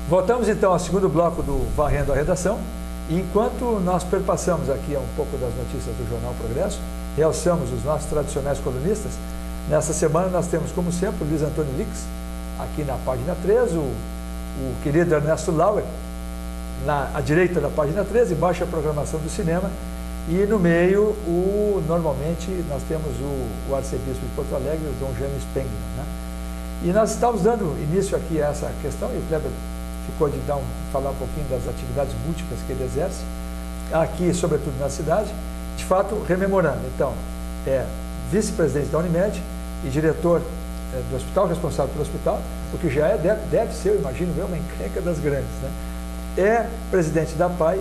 Voltamos então ao segundo bloco do Varrendo a Redação. E enquanto nós perpassamos aqui um pouco das notícias do Jornal Progresso, realçamos os nossos tradicionais colunistas, nessa semana nós temos, como sempre, o Luiz Antônio Lix, aqui na página 3, o querido Ernesto Lauer, à direita da página 13, embaixo a programação do cinema, e no meio, normalmente, nós temos o arcebispo de Porto Alegre, o Dom Jaime Spengler, né? E nós estamos dando início aqui a essa questão, e o Kleber ficou de falar um pouquinho das atividades múltiplas que ele exerce, aqui, sobretudo na cidade, de fato, rememorando. Então, é vice-presidente da Unimed e diretor do hospital, responsável pelo hospital, o que já deve ser, eu imagino, uma encrenca das grandes, né? É presidente da PAI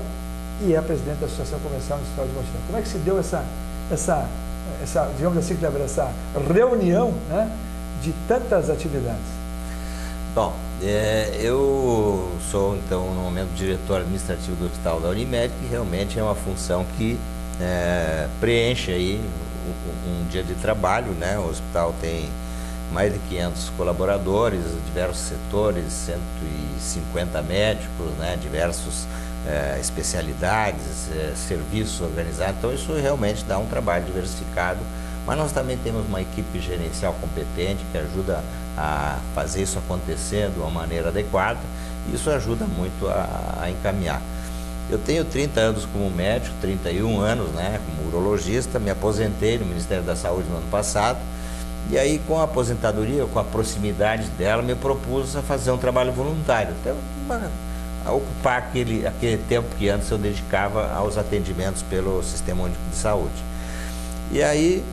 e é presidente da Associação Comercial Industrial de Montenegro. Como é que se deu essa digamos assim, Kleber, essa reunião, né, de tantas atividades? Bom, eu sou, então, no momento, diretor administrativo do Hospital da Unimed, que realmente é uma função que preenche aí um dia de trabalho, né? O hospital tem mais de 500 colaboradores, diversos setores, 150 médicos, né? Diversas especialidades, serviços organizados. Então, isso realmente dá um trabalho diversificado, mas nós também temos uma equipe gerencial competente que ajuda a fazer isso acontecer de uma maneira adequada, e isso ajuda muito a encaminhar. Eu tenho 30 anos como médico, 31 anos, né, como urologista, me aposentei no Ministério da Saúde no ano passado, e aí com a aposentadoria, com a proximidade dela, me propus a fazer um trabalho voluntário, então, a ocupar aquele tempo que antes eu dedicava aos atendimentos pelo Sistema Único de Saúde. E aí,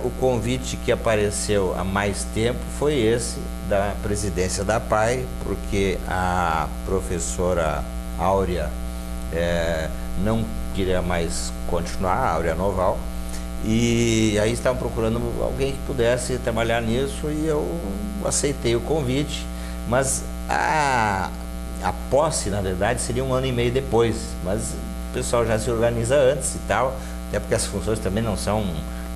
o convite que apareceu há mais tempo foi esse da presidência da PAI, porque a professora Áurea não queria mais continuar, a Áurea Noval, e aí estavam procurando alguém que pudesse trabalhar nisso, e eu aceitei o convite, mas a posse, na verdade, seria 1 ano e meio depois, mas o pessoal já se organiza antes e tal, até porque as funções também não são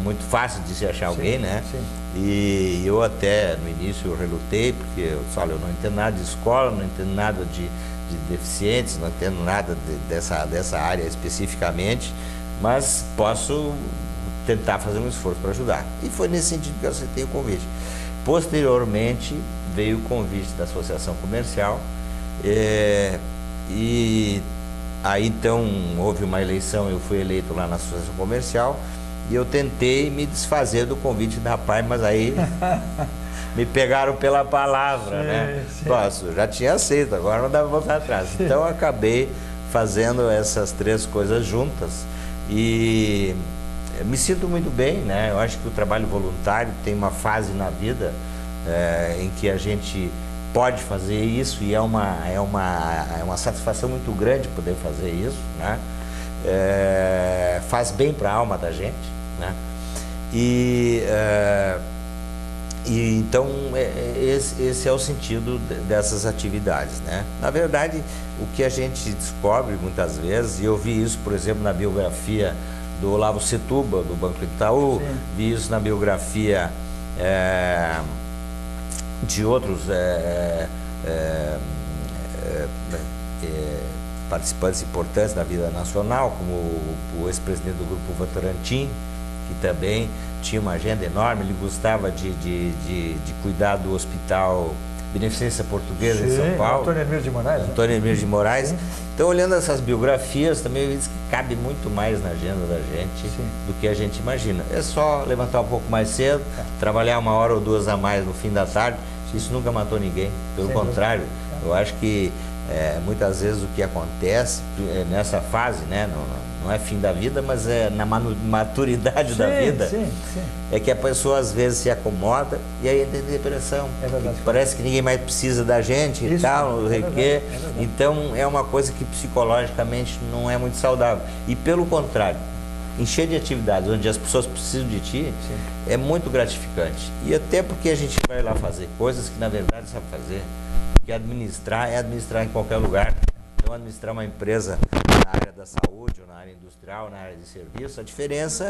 muito fácil de se achar alguém, né? Sim. E eu até no início eu relutei, porque eu não entendo nada de escola, não entendo nada de deficientes, não entendo nada dessa área especificamente, mas posso tentar fazer um esforço para ajudar. E foi nesse sentido que eu aceitei o convite. Posteriormente veio o convite da Associação Comercial, e aí então houve uma eleição, eu fui eleito lá na Associação Comercial, e eu tentei me desfazer do convite da PAI, mas aí me pegaram pela palavra, né? Nossa, eu já tinha aceito, agora não dá para voltar atrás. Então eu acabei fazendo essas 3 coisas juntas e me sinto muito bem, né? Eu acho que o trabalho voluntário tem uma fase na vida em que a gente pode fazer isso, e é uma satisfação muito grande poder fazer isso, né? Faz bem para a alma da gente, né? E então esse é o sentido dessas atividades, né? Na verdade, o que a gente descobre muitas vezes, e eu vi isso, por exemplo, na biografia do Olavo Setúbal, do Banco Itaú, sim, vi isso na biografia de outros participantes importantes da vida nacional, como o ex-presidente do Grupo Votorantim, que também tinha uma agenda enorme. Ele gostava de cuidar do Hospital Beneficência Portuguesa, sim, em São Paulo. Antônio Hermílio de Moraes. Antônio Hermílio de Moraes. Sim. Então, olhando essas biografias, também eu vi que cabe muito mais na agenda da gente, sim, do que a gente imagina. É só levantar um pouco mais cedo, trabalhar 1 hora ou 2 a mais no fim da tarde. Isso nunca matou ninguém. Pelo contrário, eu acho que muitas vezes o que acontece nessa fase, né, não é fim da vida, mas é na maturidade, sim, da vida, sim, sim, é que a pessoa às vezes se acomoda e aí entra em depressão. É verdade. Parece que ninguém mais precisa da gente e tal, então é uma coisa que psicologicamente não é muito saudável. E pelo contrário, encher de atividades onde as pessoas precisam de ti, sim, é muito gratificante. E até porque a gente vai lá fazer coisas que na verdade sabe fazer. Porque administrar é administrar em qualquer lugar. Então, administrar uma empresa na área da saúde, ou na área industrial, na área de serviço. A diferença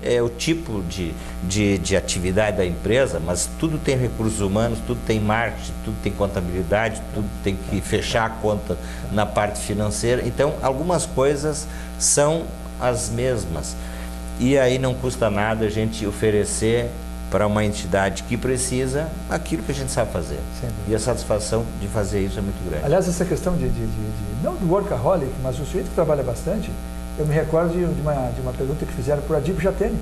é o tipo de atividade da empresa, mas tudo tem recursos humanos, tudo tem marketing, tudo tem contabilidade, tudo tem que fechar a conta na parte financeira. Então, algumas coisas são as mesmas. E aí não custa nada a gente oferecer para uma entidade que precisa aquilo que a gente sabe fazer. E a satisfação de fazer isso é muito grande. Aliás, essa questão não do workaholic, mas o sujeito que trabalha bastante, eu me recordo de uma pergunta que fizeram para o Adib Jatene,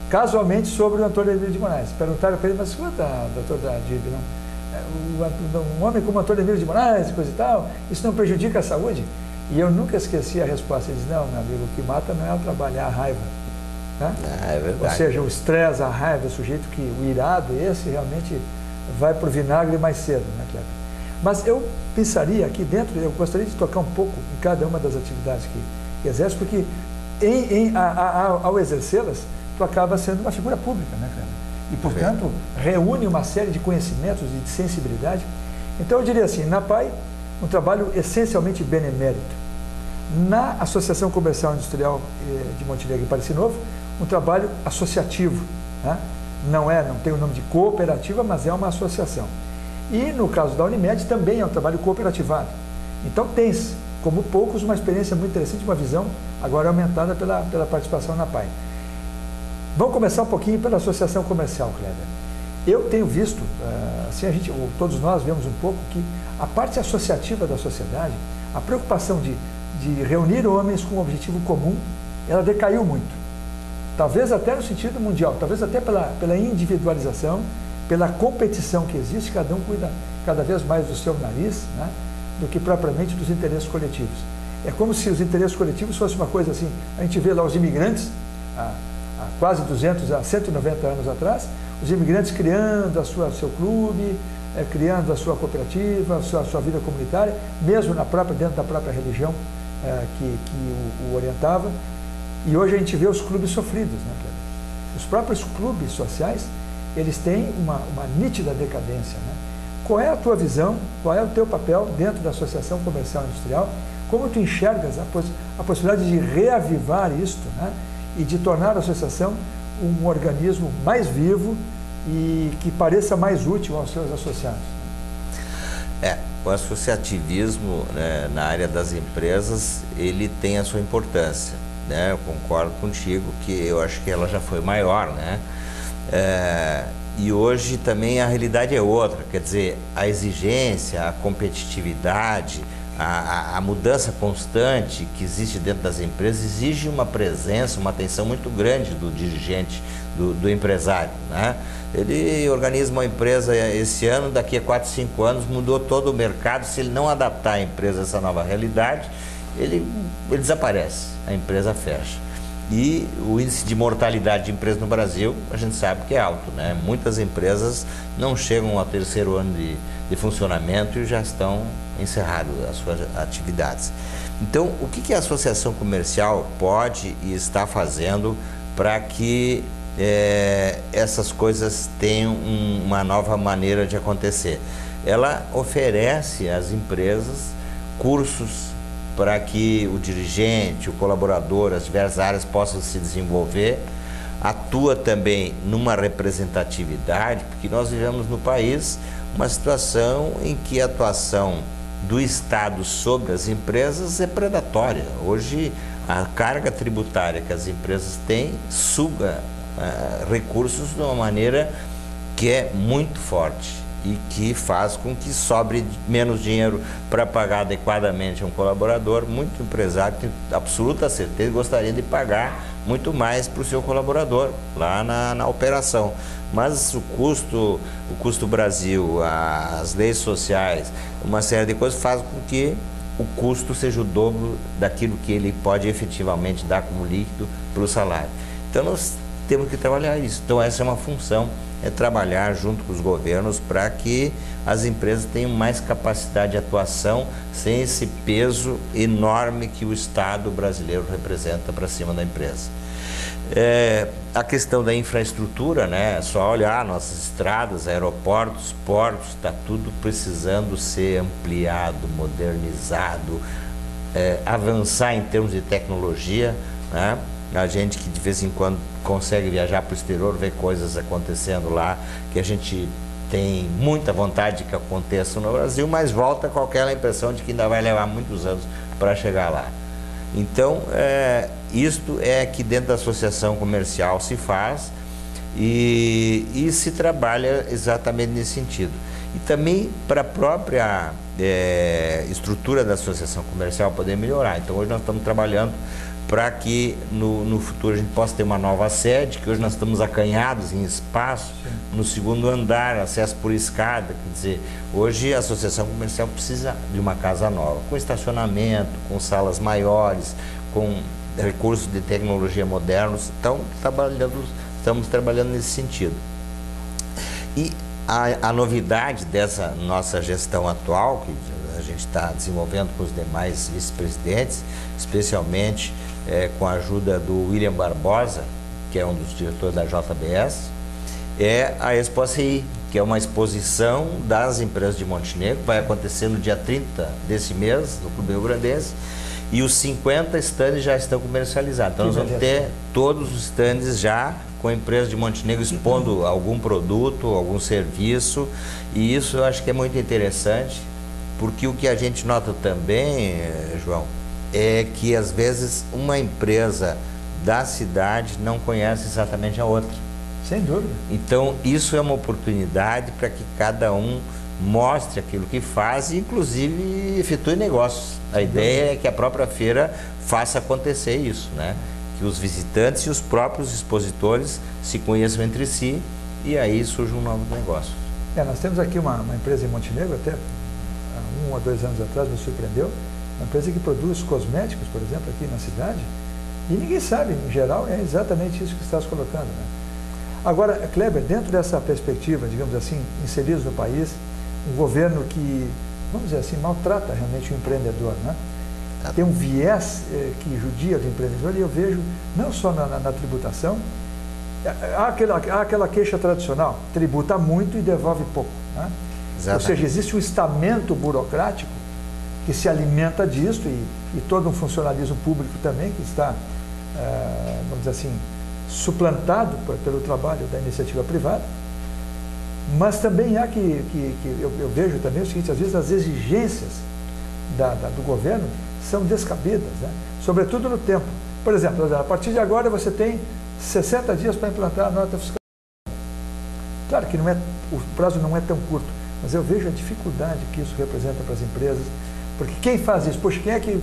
casualmente sobre o Antônio Emílio de Moraes. Perguntaram para ele, mas escuta, doutor Adib, um homem como Antônio Emílio de Moraes, coisa e tal, isso não prejudica a saúde? E eu nunca esqueci a resposta. Ele disse, não, meu amigo, o que mata não é o trabalho, é a raiva. Né? É verdade. Ou seja, o estresse, a raiva, o sujeito que, o irado, esse realmente vai para o vinagre mais cedo, né, Kleber? Mas eu pensaria aqui dentro, eu gostaria de tocar um pouco em cada uma das atividades que exerce, porque ao exercê-las, tu acaba sendo uma figura pública, né, Kleber? E, portanto, reúne uma série de conhecimentos e de sensibilidade. Então, eu diria assim, na PAI, um trabalho essencialmente benemérito. Na Associação Comercial e Industrial de Montenegro e Parecis Novo, um trabalho associativo, né? Não tem o nome de cooperativa, mas é uma associação. E no caso da Unimed também é um trabalho cooperativado. Então tens, como poucos, uma experiência muito interessante, uma visão agora aumentada pela participação na PAI. Vamos começar um pouquinho pela Associação Comercial, Kleber. Eu tenho visto, assim todos nós vemos um pouco que a parte associativa da sociedade, a preocupação de reunir homens com um objetivo comum, ela decaiu muito. Talvez até no sentido mundial, talvez até pela individualização, pela competição que existe, cada um cuida cada vez mais do seu nariz, né, do que propriamente dos interesses coletivos. É como se os interesses coletivos fossem uma coisa assim, a gente vê lá os imigrantes, há quase 190 anos atrás, os imigrantes criando seu clube, criando a sua cooperativa, a sua vida comunitária, mesmo dentro da própria religião que o orientava. E hoje a gente vê os clubes sofridos, né, Kleber? Os próprios clubes sociais, eles têm uma nítida decadência, né? Qual é a tua visão, qual é o teu papel dentro da Associação Comercial e Industrial? Como tu enxergas a possibilidade de reavivar isto, né? E de tornar a associação um organismo mais vivo e que pareça mais útil aos seus associados? O associativismo, né, na área das empresas, ele tem a sua importância, né? Eu concordo contigo que eu acho que ela já foi maior, né? E hoje também a realidade é outra, quer dizer, a exigência, a competitividade, a mudança constante que existe dentro das empresas exige uma presença, uma atenção muito grande do dirigente, do empresário, né? Ele organiza uma empresa esse ano, daqui a 4, 5 anos mudou todo o mercado. Se ele não adaptar a empresa a essa nova realidade, ele desaparece, a empresa fecha. E o índice de mortalidade de empresas no Brasil, a gente sabe que é alto, né? Muitas empresas não chegam ao 3º ano de funcionamento e já estão encerradas as suas atividades. Então, o que a Associação Comercial pode e está fazendo para que essas coisas tenham uma nova maneira de acontecer? Ela oferece às empresas cursos para que o dirigente, o colaborador, as diversas áreas possam se desenvolver, atua também numa representatividade, porque nós vivemos no país uma situação em que a atuação do Estado sobre as empresas é predatória. Hoje, a carga tributária que as empresas têm suga recursos de uma maneira que é muito forte e que faz com que sobre menos dinheiro para pagar adequadamente a um colaborador. Muito empresário tem absoluta certeza, gostaria de pagar muito mais para o seu colaborador lá na operação. Mas o custo Brasil, as leis sociais, uma série de coisas faz com que o custo seja o dobro daquilo que ele pode efetivamente dar como líquido para o salário. Então nós temos que trabalhar isso. Então essa é uma função, é trabalhar junto com os governos para que as empresas tenham mais capacidade de atuação sem esse peso enorme que o Estado brasileiro representa para cima da empresa. A questão da infraestrutura, né? É só olhar nossas estradas, aeroportos, portos, está tudo precisando ser ampliado, modernizado, avançar em termos de tecnologia, né? A gente que de vez em quando consegue viajar para o exterior, ver coisas acontecendo lá, que a gente tem muita vontade que aconteça no Brasil, mas volta com aquela impressão de que ainda vai levar muitos anos para chegar lá. Então, isto é que dentro da associação comercial se faz e se trabalha exatamente nesse sentido. E também para a própria estrutura da associação comercial poder melhorar. Então, hoje nós estamos trabalhando para que no futuro a gente possa ter uma nova sede, que hoje nós estamos acanhados em espaço. Sim. No segundo andar, acesso por escada, quer dizer, hoje a associação comercial precisa de uma casa nova, com estacionamento, com salas maiores, com recursos de tecnologia modernos. Então, estamos trabalhando nesse sentido. E a novidade dessa nossa gestão atual, que a gente está desenvolvendo com os demais vice-presidentes, especialmente com a ajuda do William Barbosa, que é um dos diretores da JBS, é a Expo ACI, que é uma exposição das empresas de Montenegro, vai acontecer no dia 30 desse mês, no Clube Rio Grandense, e os 50 estandes já estão comercializados. Então, nós vamos ter todos os estandes já com empresas de Montenegro expondo algum produto, algum serviço, e isso eu acho que é muito interessante, porque o que a gente nota também, João, é que às vezes uma empresa da cidade não conhece exatamente a outra. Sem dúvida. Então, isso é uma oportunidade para que cada um mostre aquilo que faz e, inclusive, efetue negócios. A ideia é que a própria feira faça acontecer isso, né? Que os visitantes e os próprios expositores se conheçam entre si e aí surge um novo negócio. Nós temos aqui uma empresa em Montenegro, até há 1 ou 2 anos atrás me surpreendeu, uma empresa que produz cosméticos, por exemplo, aqui na cidade, e ninguém sabe, em geral, é exatamente isso que estás colocando, né? Agora, Kleber, dentro dessa perspectiva, digamos assim, inseridos no país, um governo que, vamos dizer assim, maltrata realmente o empreendedor, né? Tem um viés que judia do empreendedor, e eu vejo, não só na tributação, há aquela queixa tradicional, tributa muito e devolve pouco, né? Ou seja, existe um estamento burocrático que se alimenta disso e todo um funcionalismo público também que está, vamos dizer assim, suplantado pelo trabalho da iniciativa privada. Mas também há eu vejo também o seguinte, às vezes as exigências do governo são descabidas, né? Sobretudo no tempo. Por exemplo, a partir de agora você tem 60 dias para implantar a nota fiscal. Claro que o prazo não é tão curto, mas eu vejo a dificuldade que isso representa para as empresas, porque quem faz isso? Poxa, quem é que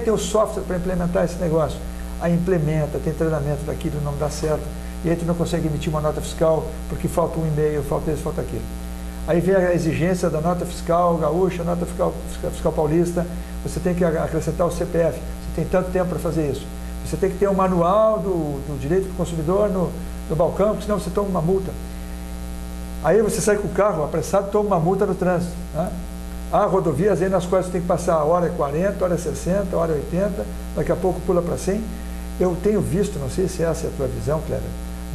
tem o software para implementar esse negócio? Aí implementa, tem treinamento daquilo, não dá certo, e aí tu não consegue emitir uma nota fiscal porque falta um e-mail, falta isso, falta aquilo. Aí vem a exigência da nota fiscal gaúcha, nota fiscal paulista, você tem que acrescentar o CPF, você tem tanto tempo para fazer isso. Você tem que ter um manual do direito do consumidor no balcão, porque senão você toma uma multa. Aí você sai com o carro apressado, toma uma multa no trânsito, né? Há rodovias aí nas quais você tem que passar a hora 40, hora 60, hora 80, daqui a pouco pula para 100. Eu tenho visto, não sei se essa é a tua visão, Kleber,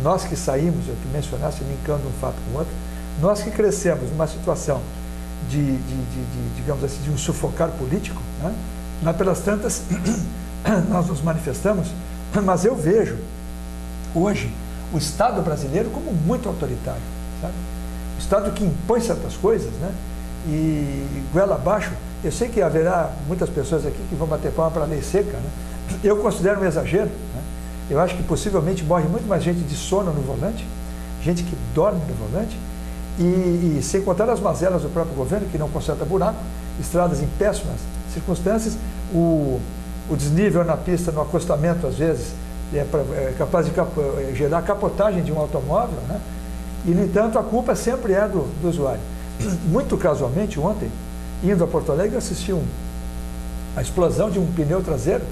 nós que saímos, eu que mencionaste, linkando um fato com o outro, nós que crescemos numa situação digamos assim, de um sufocar político, né? Lá pelas tantas, nós nos manifestamos, mas eu vejo hoje o Estado brasileiro como muito autoritário, sabe? O Estado que impõe certas coisas, né? E goela abaixo. Eu sei que haverá muitas pessoas aqui que vão bater palma para a lei seca, né? Eu considero um exagero, né? Eu acho que possivelmente morre muito mais gente de sono no volante, gente que dorme no volante, e sem contar as mazelas do próprio governo, que não conserta buraco, estradas em péssimas circunstâncias, o desnível na pista, no acostamento, às vezes, é capaz de gerar capotagem de um automóvel, né? E, no entanto, a culpa sempre é do usuário. Muito casualmente, ontem, indo a Porto Alegre, eu assisti a explosão de um pneu traseiro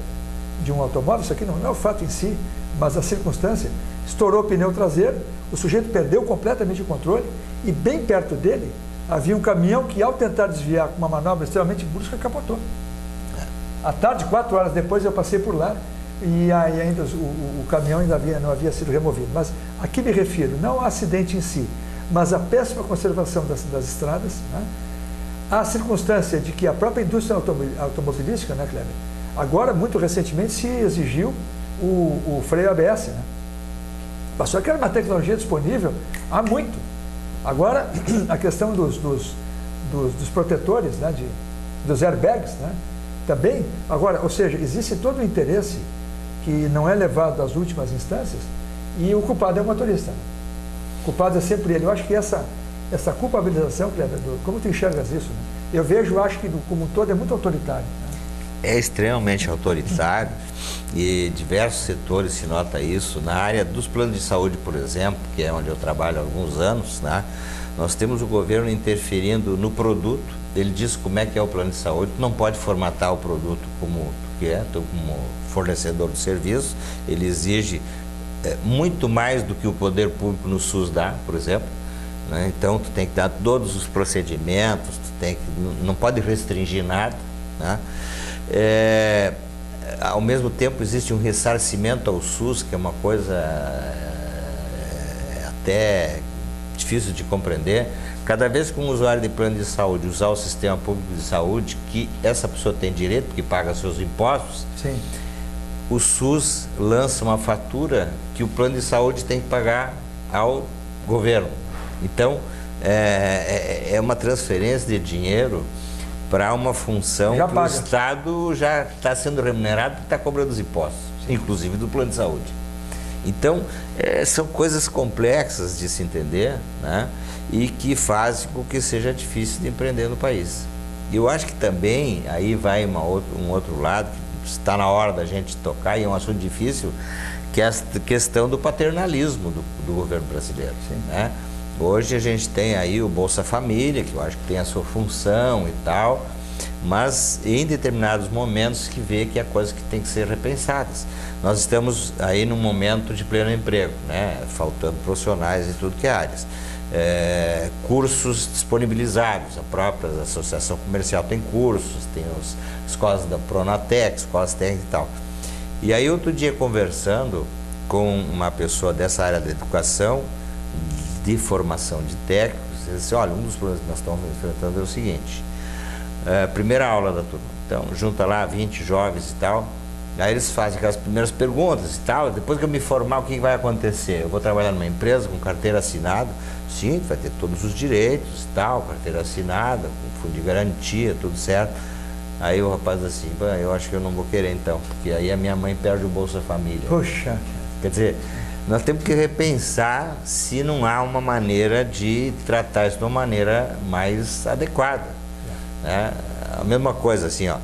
de um automóvel. Isso aqui não é o fato em si, mas a circunstância. Estourou o pneu traseiro, o sujeito perdeu completamente o controle e bem perto dele havia um caminhão que, ao tentar desviar com uma manobra extremamente brusca, capotou. À tarde, 4 horas depois, eu passei por lá e aí ainda o caminhão ainda não havia sido removido. Mas aqui me refiro, não ao acidente em si, mas à péssima conservação das estradas, né? A circunstância de que a própria indústria automobilística, né, Kleber, Agora, muito recentemente, se exigiu o freio ABS, né? Passou que era uma tecnologia disponível há muito. Agora, a questão dos protetores, né? Dos airbags, né? Também, agora, ou seja, existe todo o interesse que não é levado às últimas instâncias e o culpado é o motorista. O culpado é sempre ele. Eu acho que essa culpabilização, Kleber, como tu enxergas isso? Né? Eu vejo, acho que como um todo é muito autoritário. Né? É extremamente autoritário e diversos setores se nota isso. Na área dos planos de saúde, por exemplo, que é onde eu trabalho há alguns anos, né? Nós temos o governo interferindo no produto. Ele diz como é que é o plano de saúde, tu não pode formatar o produto como tu quer, tu como fornecedor de serviço. Ele exige muito mais do que o poder público no SUS dá, por exemplo, né? Então tu tem que dar todos os procedimentos, não pode restringir nada, né? Ao mesmo tempo existe um ressarcimento ao SUS, que é uma coisa até difícil de compreender. Cada vez que um usuário de plano de saúde usar o sistema público de saúde, que essa pessoa tem direito, porque paga seus impostos, sim, o SUS lança uma fatura que o plano de saúde tem que pagar ao governo. Então, é uma transferência de dinheiro para uma função que o Estado já está sendo remunerado e está cobrando os impostos, inclusive do plano de saúde. Então, são coisas complexas de se entender, né? E que fazem com que seja difícil de empreender no país. E eu acho que também, aí vai um outro lado, que está na hora da gente tocar, e é um assunto difícil, que é a questão do paternalismo do governo brasileiro. Né? Hoje a gente tem aí o Bolsa Família, que eu acho que tem a sua função e tal, mas em determinados momentos que vê que é coisa que tem que ser repensadas. Nós estamos aí num momento de pleno emprego, né? Faltando profissionais em tudo que é áreas. Cursos disponibilizados, a própria associação comercial tem cursos, tem as escolas da Pronatec, escolas técnicas e tal. E aí outro dia conversando com uma pessoa dessa área da educação, de formação de técnicos, ele disse, olha, um dos problemas que nós estamos enfrentando é o seguinte, primeira aula da turma, então junta lá 20 jovens e tal, aí eles fazem aquelas primeiras perguntas e tal, depois que eu me formar, o que vai acontecer? Eu vou trabalhar numa empresa com carteira assinada? Sim, vai ter todos os direitos e tal, carteira assinada, com fundo de garantia, tudo certo. Aí o rapaz assim, eu acho que eu não vou querer então, porque aí a minha mãe perde o Bolsa Família. Poxa! Quer dizer, nós temos que repensar se não há uma maneira de tratar isso de uma maneira mais adequada. Né? A mesma coisa assim, ó,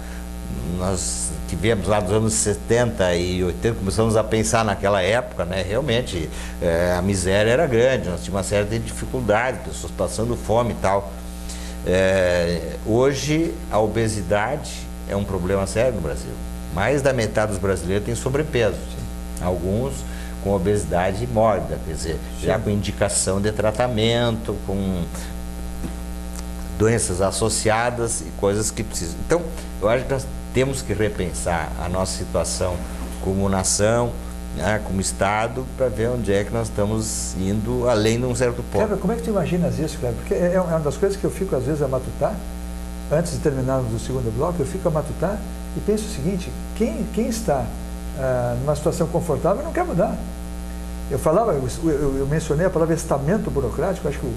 nós que viemos lá dos anos 70 e 80, começamos a pensar naquela época, né? Realmente a miséria era grande, nós tínhamos uma série de dificuldades, pessoas passando fome e tal. Hoje a obesidade é um problema sério no Brasil. Mais da metade dos brasileiros tem sobrepeso. Alguns com obesidade mórbida, quer dizer, já com indicação de tratamento, com doenças associadas e coisas que precisam. Então, eu acho que nós temos que repensar a nossa situação como nação, né, como Estado, para ver onde é que nós estamos indo além de um certo ponto. Kleber, como é que tu imaginas isso, Kleber? Porque é uma das coisas que eu fico às vezes a matutar, antes de terminarmos o segundo bloco, eu fico a matutar e penso o seguinte, quem está numa situação confortável não quer mudar. Eu falava, eu mencionei a palavra estamento burocrático, acho que o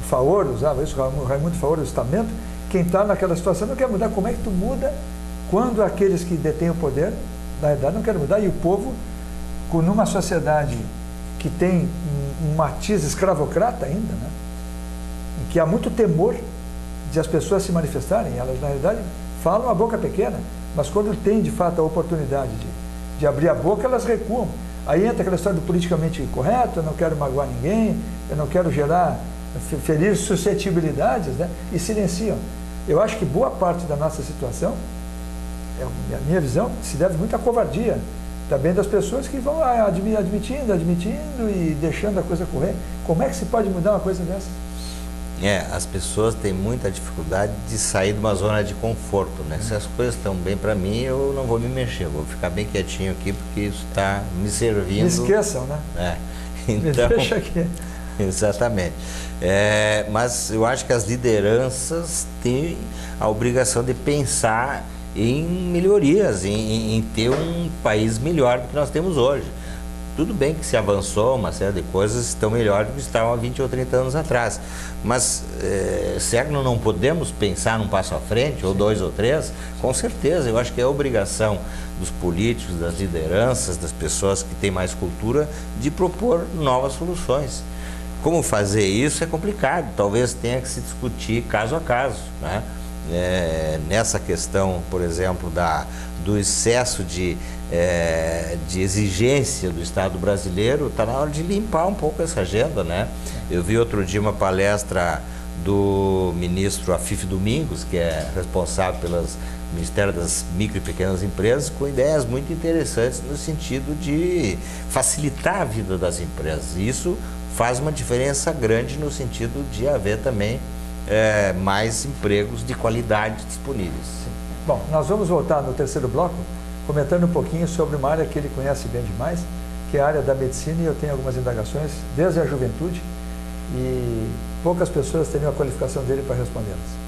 Faoro usava isso, o Raimundo Faoro, o estamento. Quem está naquela situação não quer mudar. Como é que tu muda quando aqueles que detêm o poder, na verdade, não querem mudar? E o povo, numa sociedade que tem um matiz escravocrata ainda, né? Em que há muito temor de as pessoas se manifestarem, elas, na realidade, falam a boca pequena, mas quando tem, de fato, a oportunidade de abrir a boca, elas recuam. Aí entra aquela história do politicamente correto, eu não quero magoar ninguém, eu não quero ferir suscetibilidades, né? E silenciam. Eu acho que boa parte da nossa situação, a minha visão, se deve muito à covardia também das pessoas que vão admitindo e deixando a coisa correr. Como é que se pode mudar uma coisa dessa? As pessoas têm muita dificuldade de sair de uma zona de conforto, né? Se as coisas estão bem para mim, eu não vou me mexer, vou ficar bem quietinho aqui porque isso está me servindo. Me esqueçam, né? Então, me deixa aqui. Exatamente. Mas eu acho que as lideranças têm a obrigação de pensar em melhorias, em ter um país melhor do que nós temos hoje. Tudo bem que se avançou, uma série de coisas estão melhores do que estavam há 20 ou 30 anos atrás. Mas será que nós não podemos pensar num passo à frente, ou 2 ou 3? Com certeza, eu acho que é obrigação dos políticos, das lideranças, das pessoas que têm mais cultura, de propor novas soluções. Como fazer isso é complicado, talvez tenha que se discutir caso a caso, né? Nessa questão, por exemplo, do excesso de exigência do Estado brasileiro, está na hora de limpar um pouco essa agenda, né? Eu vi outro dia uma palestra do ministro Afif Domingos, que é responsável pelo Ministério das Micro e Pequenas Empresas, com ideias muito interessantes no sentido de facilitar a vida das empresas. Isso faz uma diferença grande no sentido de haver também mais empregos de qualidade disponíveis. Sim. Bom, nós vamos voltar no terceiro bloco, comentando um pouquinho sobre uma área que ele conhece bem demais, que é a área da medicina, e eu tenho algumas indagações desde a juventude, e poucas pessoas teriam a qualificação dele para respondê-las.